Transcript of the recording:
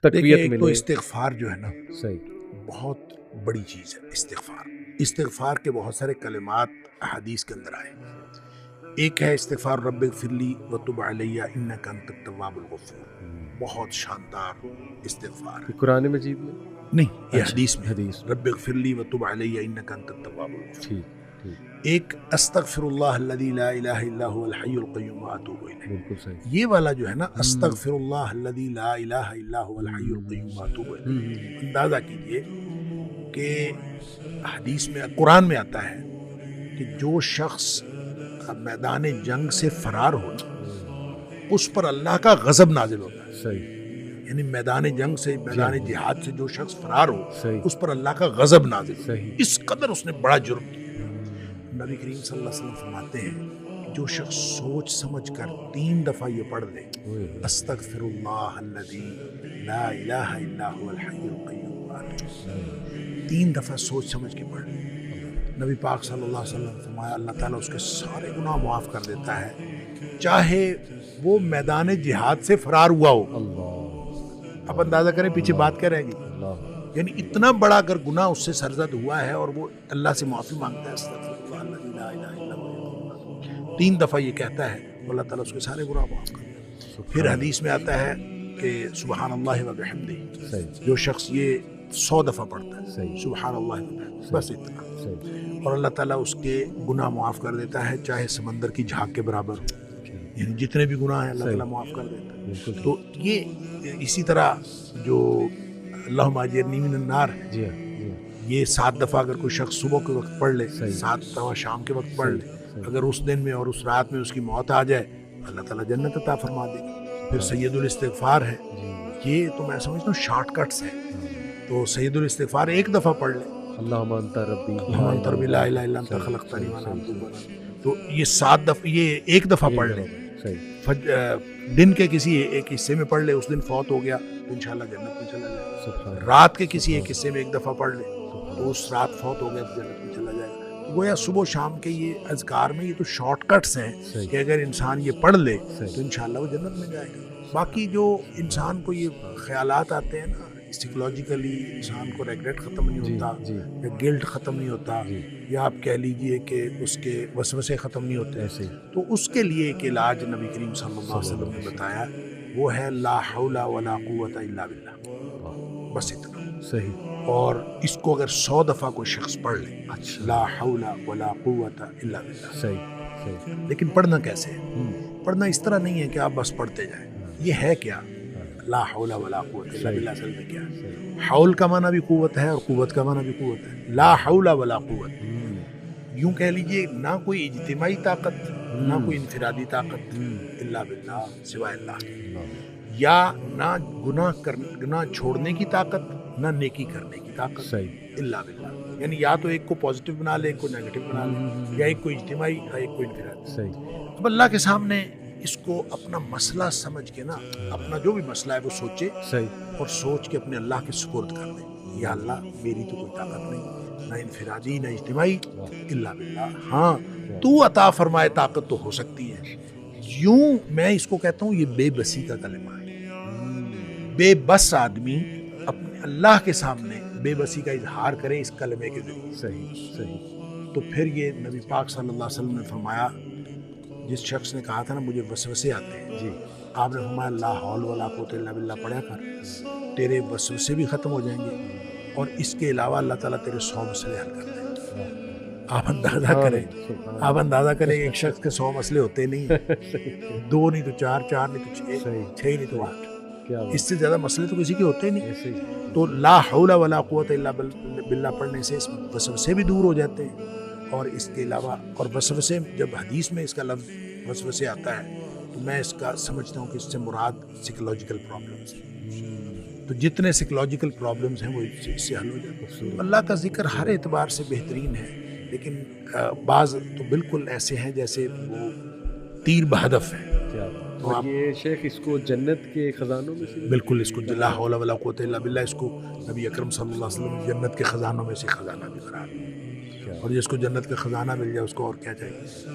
دیکھیں تقویت ایک تو ملے. استغفار جو ہے نا صحیح. بہت بڑی چیز ہے. استغفار کے بہت سارے کلمات احادیث کے اندر آئے. ایک ہے استغفار رب اغفر لی وتب علی انک انت التواب الغفور، بہت شاندار استغفار ہے. یہ قرآن مجید میں نہیں، یہ اچھا، حدیث میں حدیث میں. رب اغفر لی وتب علی انک انت التواب الغفور. ٹھیک ٹھیک. ایک استغفر اللہ الذی لا الہ الا هو الحی القیوم واتوب الیہ. بالکل صحیح. یہ والا جو ہے نا استغفر اللہ الذی لا الہ الا هو الحی القیوم واتوب الیہ، اندازہ کیجئے کہ حدیث میں قرآن میں آتا ہے کہ جو شخص میدان جنگ سے فرار ہو اس پر اللہ کا غضب نازل ہوتا ہے. صحیح. یعنی میدان جنگ سے، میدان جہاد سے جو شخص فرار ہو صحیح. اس پر اللہ کا غضب نازل ہوتا ہے. صحیح. اس قدر اس نے بڑا جرم کیا. نبی کریم صلی اللہ علیہ وسلم فرماتے ہیں کہ جو شخص سوچ سمجھ کر 3 دفعہ یہ پڑھ لے استغفر اللہ الذی لا الہ الا هو الحی القیوم، 3 دفعہ سوچ سمجھ کے پڑھ لے، نبی پاک صلی اللہ علیہ وسلم نے فرمایا اللہ تعالیٰ اس کے سارے گناہ معاف کر دیتا ہے، چاہے وہ میدان جہاد سے فرار ہوا ہو. اللہ. آپ اندازہ کریں پیچھے بات کیا رہے گی. اللہ. یعنی اتنا بڑا اگر گناہ اس سے سرزد ہوا ہے اور وہ اللہ سے معافی مانگتا ہے استغفر اللہ الذی لا الہ الا هو، 3 دفعہ یہ کہتا ہے تو اللہ تعالیٰ اس کے سارے گناہ معاف کر دیتا ہے. پھر حدیث میں آتا ہے کہ سبحان اللہ و بحمدہ، صحیح. جو شخص یہ 100 دفعہ پڑھتا ہے صحیح. سبحان اللہ و بحمدہ، بس اتنا، صحیح. اور اللہ تعالیٰ اس کے گناہ معاف کر دیتا ہے چاہے سمندر کی جھاگ کے برابر ہو. یعنی جتنے بھی گناہ ہیں اللہ تعالیٰ معاف کر دیتا ہے. بالکل. تو یہ اسی طرح جو اللہم اجرنی من النار ہے، جی ہاں. جی ہاں. یہ 7 دفعہ اگر کوئی شخص صبح کے وقت پڑھ لے، صحیح. 7 دفعہ شام کے وقت پڑھ لے، صحیح. اگر اس دن میں اور اس رات میں اس کی موت آ جائے اللہ تعالیٰ جنت عطا فرما دے گا. پھر سید الاستغفار ہے، یہ تو میں سمجھتا ہوں شارٹ کٹس ہیں. تو سید الاستغفار 1 دفعہ پڑھ لے، اللہم انت ربی اللہم انت ربی لا الہ الا انت خلقتنی وانا عبدک وانا، تو یہ 7 دفعہ، یہ 1 دفعہ پڑھ لے. صحیح. دن کے کسی ایک حصے میں پڑھ لے، اس دن فوت ہو گیا تو انشاءاللہ جنت میں چلا جائے گا. سبحان. رات کے کسی ایک حصے میں 1 دفعہ پڑھ لے تو اس رات فوت ہو گیا تو جنت میں چلا جائے گا. گویا صبح و شام کے یہ اذکار میں یہ تو شارٹ کٹس ہیں کہ اگر انسان یہ پڑھ لے تو انشاءاللہ وہ جنت میں جائے گا. باقی جو انسان کو یہ خیالات آتے ہیں نا سائیکولوجیکلی، انسان کو ریگریٹ ختم نہیں ہوتا یا گلٹ ختم نہیں ہوتا یا آپ کہہ لیجئے کہ اس کے وسوسے ختم نہیں ہوتے، تو اس کے لیے ایک علاج نبی کریم صلی اللہ علیہ وسلم نے بتایا، وہ ہے لا حول ولا قوت الا باللہ، بس اتنا. صحیح. اور اس کو اگر 100 دفعہ کوئی شخص پڑھ لے، لا حول ولا قوت الا باللہ. صحیح. صحیح. لیکن پڑھنا کیسے ہے؟ پڑھنا اس طرح نہیں ہے کہ آپ بس پڑھتے جائیں. یہ ہے کیا لا حول ولا قوت الا باللہ؟ اصل میں کیا ہے؟ حول کا معنی بھی قوت ہے اور قوت کا معنی بھی قوت ہے. لا حول ولا قوت، یوں کہہ لیجئے نہ کوئی اجتماعی طاقت نہ کوئی انفرادی طاقت الا باللہ، سوائے اللہ کے، یا نہ گناہ چھوڑنے کی طاقت نہ نیکی کرنے کی طاقت، صحیح. الا باللہ. یعنی یا تو ایک کو پازیٹیو بنا لے، ایک کو نیگیٹو بنا لے، یا ایک کو اجتماعی ایک کو انفرادی. صحیح. اب اللہ کے سامنے اس کو اپنا مسئلہ سمجھ کے نا، اپنا جو بھی مسئلہ ہے وہ سوچے صحیح. اور سوچ کے اپنے اللہ کے سپرد کر دے. یا اللہ میری تو کوئی طاقت نہیں، نہ انفرادی نہ اجتماعی، الا باللہ. ہاں تو عطا فرمائے طاقت تو ہو سکتی ہے. یوں میں اس کو کہتا ہوں یہ بے بسی کا کلمہ ہے. بے بس آدمی اپنے اللہ کے سامنے بے بسی کا اظہار کرے اس کلمے کے ذریعے. صحیح. صحیح. تو پھر یہ نبی پاک صلی اللہ علیہ وسلم نے فرمایا، جس شخص نے کہا تھا نا مجھے وسوسے آتے ہیں، جی، آپ نے فرمایا لا حول ولا قوت الا باللہ پڑھا کر، تیرے وسوسے بھی ختم ہو جائیں گے اور اس کے علاوہ اللہ تعالیٰ تیرے 100 مسئلے حل کر دیں گے. آپ اندازہ کریں ایک شخص کے 100 مسئلے ہوتے نہیں ہیں، 2 نہیں تو 4، 4 نہیں تو 6، 6 نہیں تو 8، اس سے زیادہ مسئلے تو کسی کے ہوتے نہیں. تو لا حول ولا قوت الا باللہ پڑھنے سے اس وسوسے بھی دور ہو جاتے ہیں. اور اس کے علاوہ اور وسوسے، جب حدیث میں اس کا لفظ وسوسے آتا ہے تو میں اس کا سمجھتا ہوں کہ اس سے مراد سائیکولوجیکل پرابلمس ہیں. تو جتنے سائیکولوجیکل پرابلمس ہیں وہ اس سے حل ہو جاتے ہیں. اللہ کا ذکر ہر اعتبار سے بہترین ہے، لیکن بعض تو بالکل ایسے ہیں جیسے وہ تیر بہدف ہیں. اور یہ شیخ اس کو جنت کے خزانوں میں سے بالکل، اس کو لا حول ولا قوت الا باللہ اس کو نبی اکرم صلی اللہ علیہ وسلم نے جنت کے خزانوں میں سے خزانہ بھی قرار دیا. اور جس کو جنت کا خزانہ مل جائے اس کو اور کیا چاہیے.